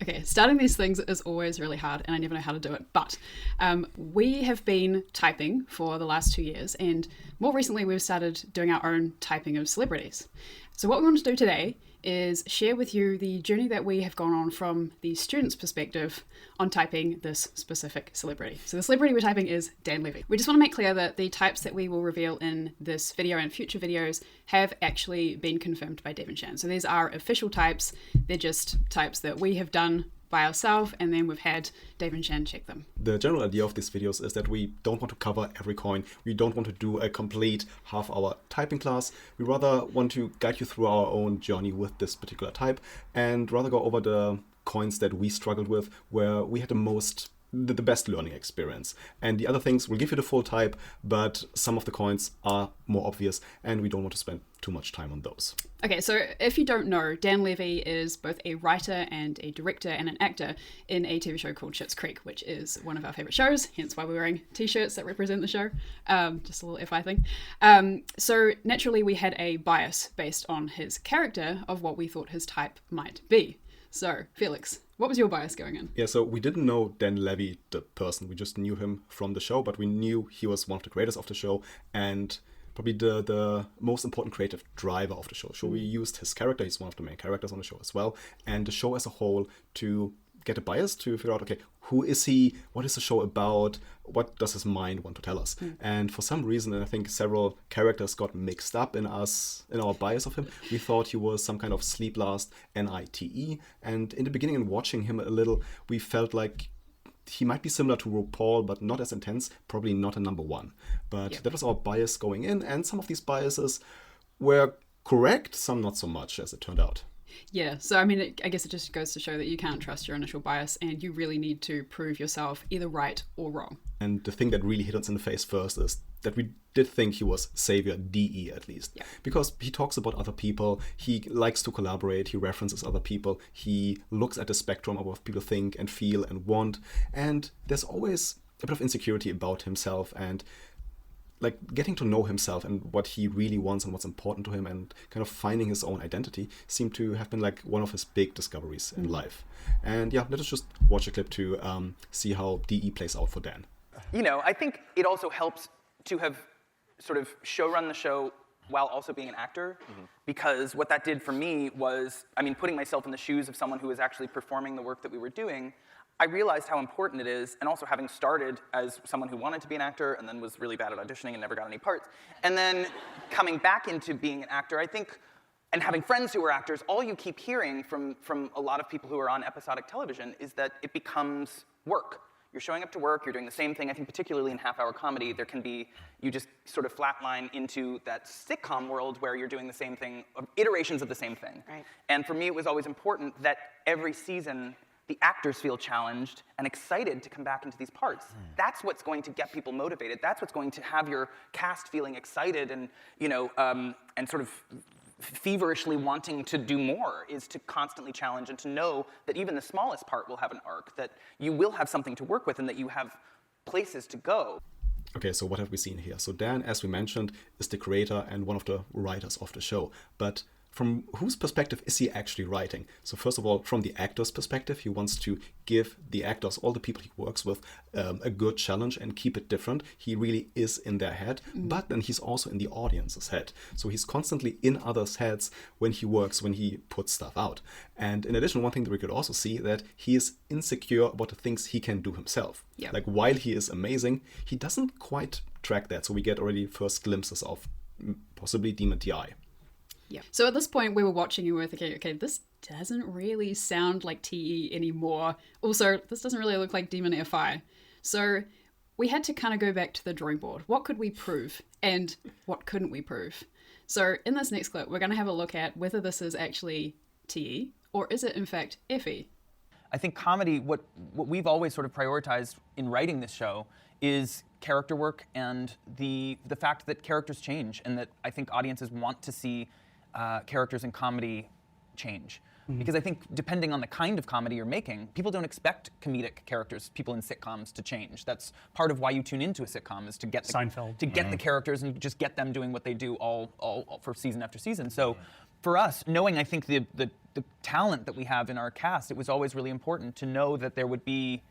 Okay, starting these things is always really hard and I never know how to do it, but we have been typing for the last 2 years and more recently we've started doing our own typing of celebrities. So what we want to do today is share with you the journey that we have gone on from the student's perspective on typing this specific celebrity. So the celebrity we're typing is Dan Levy. We just want to make clear that the types that we will reveal in this video and future videos have actually been confirmed by Dave and Shan. So these are official types. They're just types that we have done by ourselves, and then we've had Dave and Shan check them. The general idea of these videos is that we don't want to cover every coin. We don't want to do a complete half-hour typing class. We rather want to guide you through our own journey with this particular type and rather go over the coins that we struggled with, where we had the best learning experience. And the other things, we'll give you the full type, but some of the coins are more obvious and we don't want to spend too much time on those. Okay, so if you don't know, Dan Levy is both a writer and a director and an actor in a TV show called Schitt's Creek, which is one of our favorite shows, hence why we're wearing t-shirts that represent the show. Just a little FI thing. So naturally we had a bias based on his character of what we thought his type might be. So, Felix, what was your bias going in? Yeah, so we didn't know Dan Levy, the person. We just knew him from the show, but we knew he was one of the creators of the show and probably the most important creative driver of the show. So we used his character, he's one of the main characters on the show as well, and the show as a whole to get a bias to figure out, okay, who is he? What is the show about? What does his mind want to tell us? And for some reason, and I think several characters got mixed up in our bias of him. We thought he was some kind of sleep last NITE. And in the beginning, and watching him a little, we felt like he might be similar to RuPaul, but not as intense, probably not a number one. But that was our bias going in. And some of these biases were correct, some not so much, as it turned out. Yeah, so I mean, I guess it just goes to show that you can't trust your initial bias and you really need to prove yourself either right or wrong. And the thing that really hit us in the face first is that we did think he was Savior DE at least. Yeah. Because he talks about other people, he likes to collaborate, he references other people, he looks at the spectrum of what people think and feel and want, and there's always a bit of insecurity about himself and like getting to know himself and what he really wants and what's important to him and kind of finding his own identity seemed to have been like one of his big discoveries in life. And yeah, let us just watch a clip to see how DE plays out for Dan. You know, I think it also helps to have sort of show-run the show while also being an actor, because what that did for me was, I mean, putting myself in the shoes of someone who was actually performing the work that we were doing, I realized how important it is, and also having started as someone who wanted to be an actor and then was really bad at auditioning and never got any parts, and then coming back into being an actor, I think, and having friends who are actors, all you keep hearing from a lot of people who are on episodic television is that it becomes work. You're showing up to work, you're doing the same thing. I think particularly in half-hour comedy, there can be, you just sort of flatline into that sitcom world where you're doing the same thing, iterations of the same thing. Right. And for me, it was always important that every season, the actors feel challenged and excited to come back into these parts. That's what's going to get people motivated. That's what's going to have your cast feeling excited and, you know, and sort of feverishly wanting to do more, is to constantly challenge and to know that even the smallest part will have an arc, that you will have something to work with and that you have places to go. Okay, so what have we seen here? So Dan, as we mentioned, is the creator and one of the writers of the show, but from whose perspective is he actually writing? So first of all, from the actor's perspective, he wants to give the actors, all the people he works with, a good challenge and keep it different. He really is in their head, but then he's also in the audience's head. So he's constantly in others' heads when he works, when he puts stuff out. And in addition, one thing that we could also see that he is insecure about the things he can do himself. Yeah. Like while he is amazing, he doesn't quite track that. So we get already first glimpses of possibly Demon TI. Yeah. So at this point, we were watching and we were thinking, okay, this doesn't really sound like TE anymore. Also, this doesn't really look like Demon FI. So we had to kind of go back to the drawing board. What could we prove and what couldn't we prove? So in this next clip, we're going to have a look at whether this is actually TE or is it in fact FE? I think comedy, what we've always sort of prioritized in writing this show is character work and the fact that characters change, and that I think audiences want to see characters in comedy change. Because I think depending on the kind of comedy you're making, people don't expect comedic characters, people in sitcoms, to change. That's part of why you tune into a sitcom, is to get the, Seinfeld. to get the characters and just get them doing what they do all for season after season. So for us, knowing I think the the talent that we have in our cast, it was always really important to know that there would be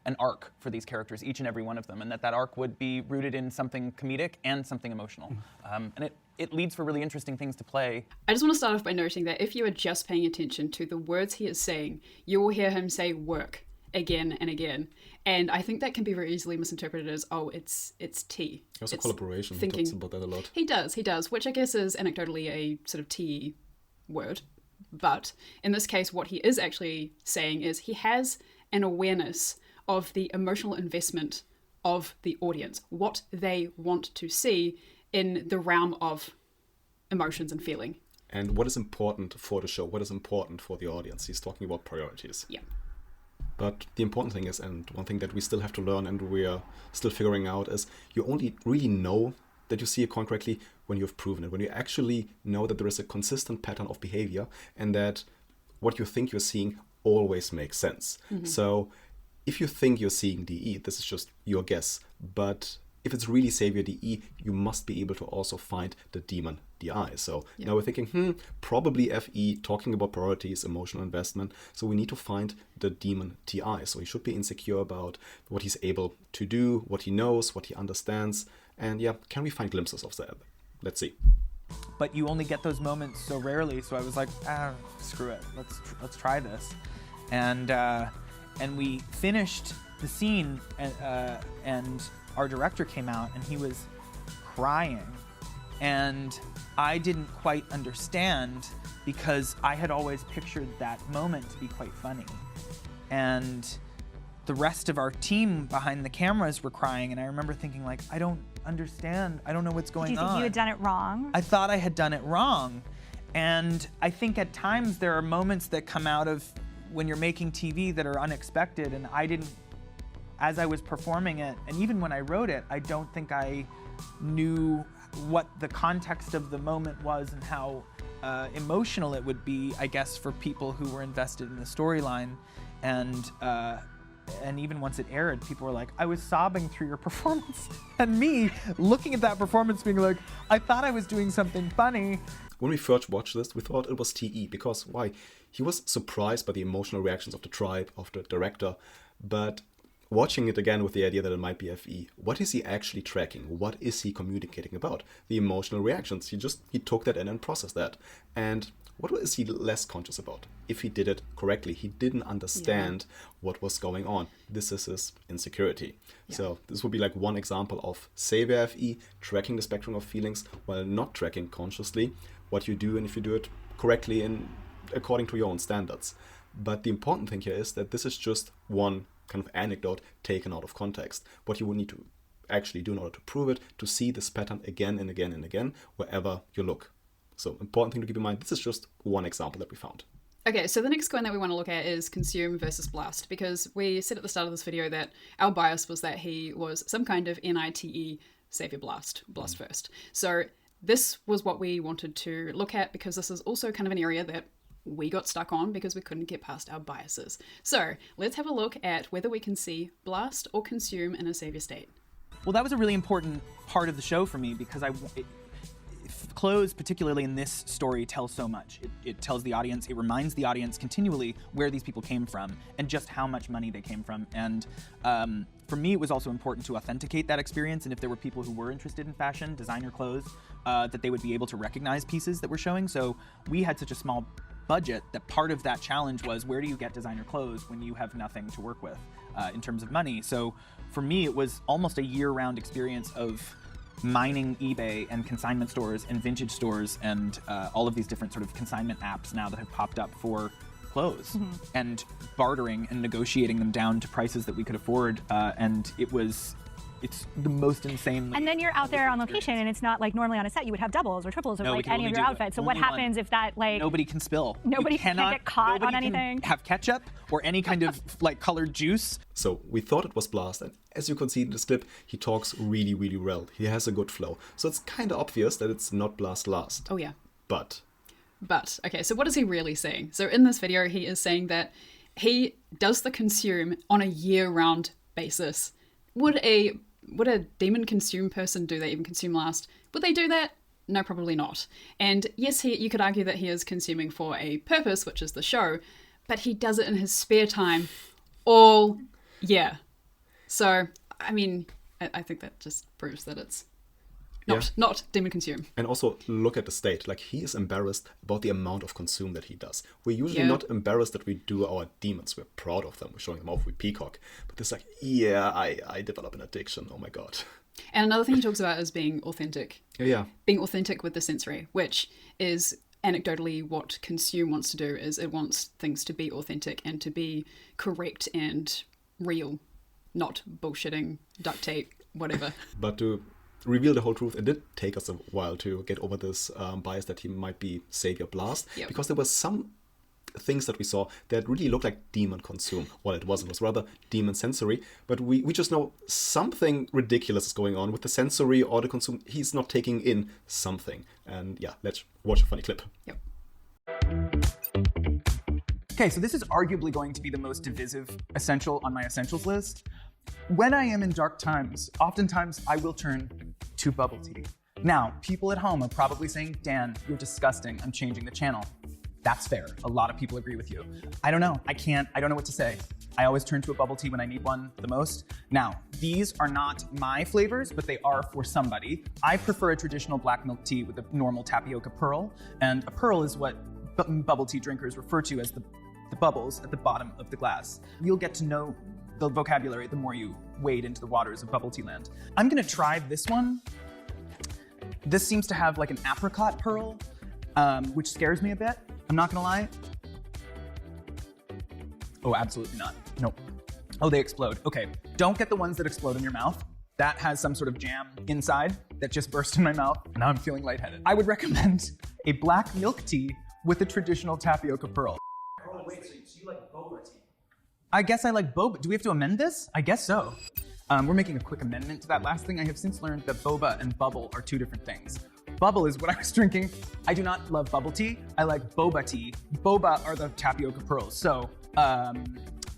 an arc for these characters, each and every one of them, and that arc would be rooted in something comedic and something emotional. And it leads for really interesting things to play. I just want to start off by noting that if you are just paying attention to the words he is saying, you will hear him say work again and again. And I think that can be very easily misinterpreted as, oh, it's tea. Also it's collaboration, thinking. he talks about that a lot. He does, which I guess is anecdotally a sort of tea word. But in this case, what he is actually saying is he has an awareness of the emotional investment of the audience, what they want to see in the realm of emotions and feeling. And what is important for the show, what is important for the audience. He's talking about priorities. Yeah. But the important thing is, and one thing that we still have to learn and we're still figuring out, is you only really know that you see a coin correctly when you've proven it, when you actually know that there is a consistent pattern of behavior and that what you think you're seeing always makes sense. So if you think you're seeing DE, this is just your guess. But if it's really Savior DE, you must be able to also find the demon DI. So now we're thinking, probably FE, talking about priorities, emotional investment. So we need to find the demon TI. So he should be insecure about what he's able to do, what he knows, what he understands. And yeah, can we find glimpses of that? Let's see. But you only get those moments so rarely, so I was like, screw it, let's try this. And we finished the scene, and our director came out, and he was crying. And I didn't quite understand, because I had always pictured that moment to be quite funny. And the rest of our team behind the cameras were crying, and I remember thinking, like, I don't understand. I don't know what's going on. Do you think you had done it wrong? I thought I had done it wrong. And I think at times there are moments that come out of when you're making TV that are unexpected, and I didn't, as I was performing it, and even when I wrote it, I don't think I knew what the context of the moment was and how emotional it would be, I guess, for people who were invested in the storyline. And even once it aired, people were like, I was sobbing through your performance. And me, looking at that performance, being like, I thought I was doing something funny. When we first watched this, we thought it was TE, because why? He was surprised by the emotional reactions of the tribe, of the director, but watching it again with the idea that it might be FE, what is he actually tracking? What is he communicating about? The emotional reactions. He took that in and processed that. And what is he less conscious about? If he did it correctly, he didn't understand what was going on. This is his insecurity. So this would be like one example of Savior FE, tracking the spectrum of feelings while not tracking consciously what you do, and if you do it correctly and according to your own standards. But the important thing here is that this is just one kind of anecdote taken out of context. What you would need to actually do in order to prove it, to see this pattern again and again and again wherever you look. So important thing to keep in mind, this is just one example that we found. Okay, so the next coin that we want to look at is consume versus blast, because we said at the start of this video that our bias was that he was some kind of NITE Savior blast first. So this was what we wanted to look at, because this is also kind of an area that we got stuck on because we couldn't get past our biases. So let's have a look at whether we can see blast or consume in a Savior state. Well, that was a really important part of the show for me, because clothes, particularly in this story, tells so much. It tells the audience, it reminds the audience continually where these people came from and just how much money they came from. And for me, it was also important to authenticate that experience, and if there were people who were interested in fashion, designer clothes, that they would be able to recognize pieces that we're showing. So we had such a small budget that part of that challenge was, where do you get designer clothes when you have nothing to work with in terms of money? So for me, it was almost a year-round experience of mining eBay and consignment stores and vintage stores and all of these different sort of consignment apps now that have popped up for clothes, and bartering and negotiating them down to prices that we could afford. And it's the most insane. And then you're out there on location, and it's not like normally on a set you would have doubles or triples of like any of your outfits. So what happens if that, like, nobody can spill? Nobody can get caught on anything. Have ketchup or any kind of like colored juice. So we thought it was blast, and as you can see in this clip, he talks really, really well. He has a good flow. So it's kind of obvious that it's not blast last. Oh yeah. But, okay, so what is he really saying? So in this video, he is saying that he does the consume on a year-round basis. Would a demon consume person do that, even consume last? Would they do that? No, probably not. And yes, you could argue that he is consuming for a purpose, which is the show, but he does it in his spare time all year. So, I mean, I think that just proves that it's not demon consume. And also look at the state. Like, he is embarrassed about the amount of consume that he does. We're usually not embarrassed that we do our demons. We're proud of them. We're showing them off. We peacock. But it's like, I develop an addiction. Oh my God. And another thing he talks about is being authentic. Yeah. Being authentic with the sensory, which is anecdotally what consume wants to do, is it wants things to be authentic and to be correct and real, not bullshitting, duct tape, whatever. But to reveal the whole truth, it did take us a while to get over this bias that he might be Savior Blast, because there were some things that we saw that really looked like demon consume. Well, it wasn't. It was rather demon sensory. But we just know something ridiculous is going on with the sensory or the consume. He's not taking in something. And yeah, let's watch a funny clip. Yep. Okay, so this is arguably going to be the most divisive essential on my essentials list. When I am in dark times, oftentimes I will turn to bubble tea. Now, people at home are probably saying, Dan, you're disgusting. I'm changing the channel. That's fair. A lot of people agree with you. I don't know. I don't know what to say. I always turn to a bubble tea when I need one the most. Now, these are not my flavors, but they are for somebody. I prefer a traditional black milk tea with a normal tapioca pearl. And a pearl is what bubble tea drinkers refer to as the bubbles at the bottom of the glass. You'll get to know the vocabulary the more you wade into the waters of bubble tea land. I'm gonna try this one. This seems to have like an apricot pearl, which scares me a bit. I'm not gonna lie. Oh, absolutely not. Nope. Oh, they explode. Okay, don't get the ones that explode in your mouth. That has some sort of jam inside that just burst in my mouth, and now I'm feeling lightheaded. I would recommend a black milk tea with a traditional tapioca pearl. Oh, wait, so you like boba tea? I guess I like boba. Do we have to amend this? I guess so. We're making a quick amendment to that last thing. I have since learned that boba and bubble are two different things. Bubble is what I was drinking. I do not love bubble tea. I like boba tea. Boba are the tapioca pearls. So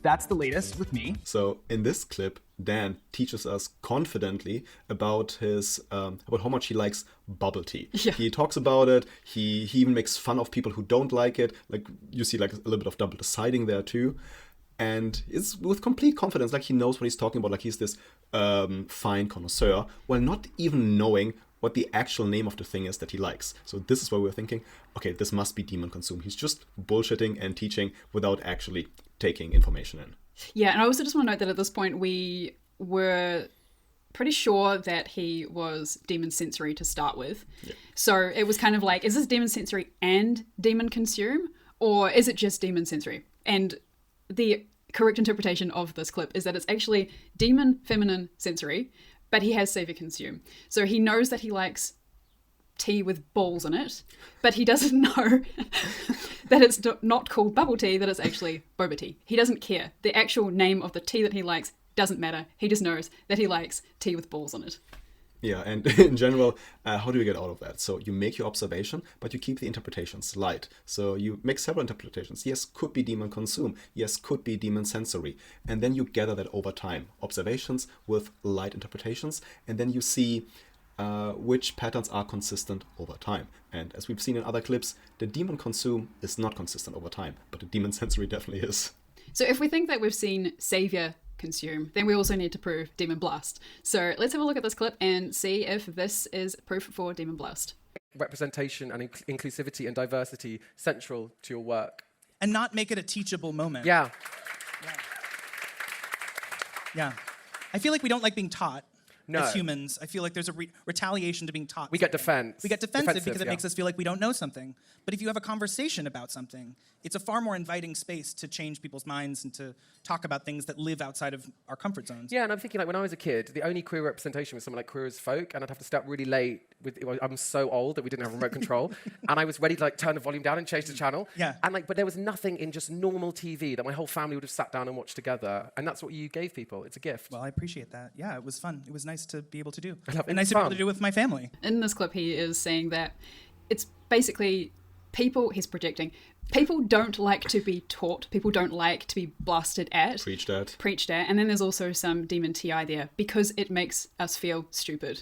that's the latest with me. So in this clip, Dan teaches us confidently about his about how much he likes bubble tea. Yeah. He talks about it. He even makes fun of people who don't like it. Like, you see like a little bit of double deciding there too. And it's with complete confidence, like he knows what he's talking about, like he's this fine connoisseur, while not even knowing what the actual name of the thing is that he likes. So this is why we're thinking, okay, this must be demon consume. He's just bullshitting and teaching without actually taking information in. Yeah, and I also just want to note that at this point we were pretty sure that he was demon sensory to start with. Yeah. So it was kind of like, is this demon sensory and demon consume? Or is it just demon sensory? And the correct interpretation of this clip is that it's actually demon feminine sensory, but he has savior consume. So he knows that he likes tea with balls in it, but he doesn't know that it's not called bubble tea, that it's actually boba tea. He doesn't care. The actual name of the tea that he likes doesn't matter. He just knows that he likes tea with balls in it. Yeah, and in general, how do you get out of that? So you make your observation, but you keep the interpretations light. So you make several interpretations. Yes, could be demon consume. Yes, could be demon sensory. And then you gather that over time. Observations with light interpretations. And then you see which patterns are consistent over time. And as we've seen in other clips, the demon consume is not consistent over time, but the demon sensory definitely is. So if we think that we've seen savior consume, then we also need to prove demon blast. So let's have a look at this clip and see if this is proof for demon blast. Representation and inclusivity and diversity central to your work. And not make it a teachable moment. Yeah. I feel like we don't like being taught. No. As humans, I feel like there's a retaliation to being taught. We get defense. We get defensive because it makes us feel like we don't know something. But if you have a conversation about something, it's a far more inviting space to change people's minds and to talk about things that live outside of our comfort zones. Yeah, and I'm thinking, like, when I was a kid, the only queer representation was someone like Queer as Folk, and I'd have to stay up really late. I'm so old that we didn't have remote control, and I was ready to, like, turn the volume down and change the channel. Yeah. And, like, but there was nothing in just normal TV that my whole family would have sat down and watched together, and that's what you gave people. It's a gift. Well, I appreciate that. Yeah, it was fun. It was nice to be able to do. And nice to be able to do with my family. In this clip, he is saying that it's basically he's projecting, people don't like to be taught, people don't like to be blasted at. Preached at. And then there's also some demon TI there because it makes us feel stupid.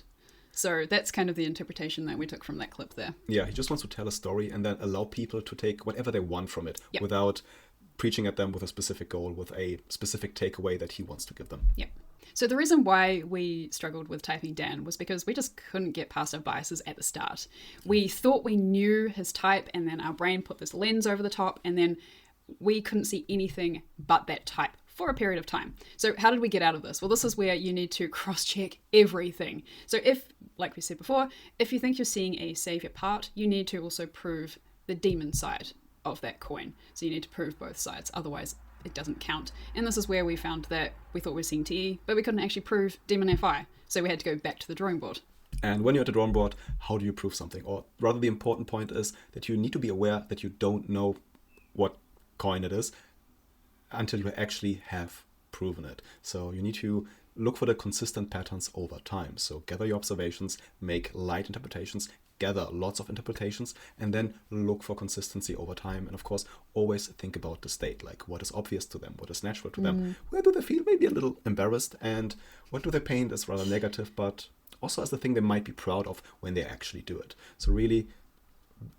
So that's kind of the interpretation that we took from that clip there. Yeah, he just wants to tell a story and then allow people to take whatever they want from it Yep. without preaching at them with a specific goal, with a specific takeaway that he wants to give them. Yep. So the reason why we struggled with typing Dan was because we just couldn't get past our biases at the start. We thought we knew his type, and then our brain put this lens over the top, and then we couldn't see anything but that type for a period of time. So how did we get out of this? Well, this is where you need to cross-check everything. So if, like we said before, if you think you're seeing a savior part, you need to also prove the demon side of that coin. So you need to prove both sides, otherwise it doesn't count. And this is where we found that we thought we were seeing TE, but we couldn't actually prove demon FI. So we had to go back to the drawing board. And when you're at the drawing board, how do you prove something? Or rather, the important point is that you need to be aware that you don't know what coin it is until you actually have proven it. So you need to look for the consistent patterns over time. So gather your observations, make light interpretations, gather lots of interpretations, and then look for consistency over time. And of course, always think about the state, like what is obvious to them, what is natural to them, where do they feel maybe a little embarrassed, and what do they paint as rather negative, but also as the thing they might be proud of when they actually do it. So really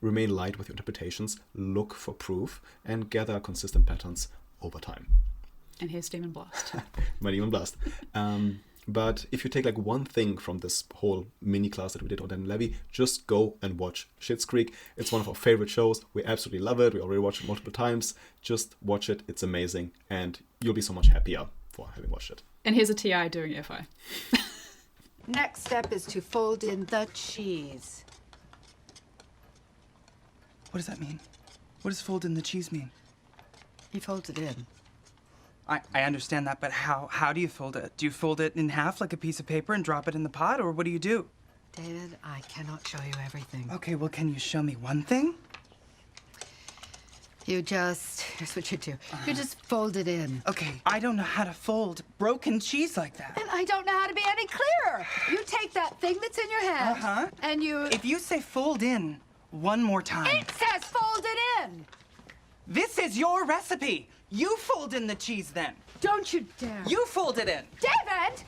remain light with your interpretations, look for proof, and gather consistent patterns over time. And here's Demon Blast. My Demon Blast. But if you take like one thing from this whole mini class that we did on Dan Levy, just go and watch Schitt's Creek. It's one of our favorite shows. We absolutely love it. We already watched it multiple times. Just watch it. It's amazing. And you'll be so much happier for having watched it. And here's a TI doing FI. Next step is to fold in the cheese. What does that mean? What does fold in the cheese mean? He folds it in. I understand that, but how do you fold it? Do you fold it in half like a piece of paper and drop it in the pot, or what do you do? David, I cannot show you everything. Okay, well, can you show me one thing? Here's what you do. You just fold it in. Okay, I don't know how to fold broken cheese like that. And I don't know how to be any clearer. You take that thing that's in your hand, Uh-huh. and you... If you say fold in one more time. It says fold it in! This is your recipe. You fold in the cheese then. Don't you dare. You fold it in. David!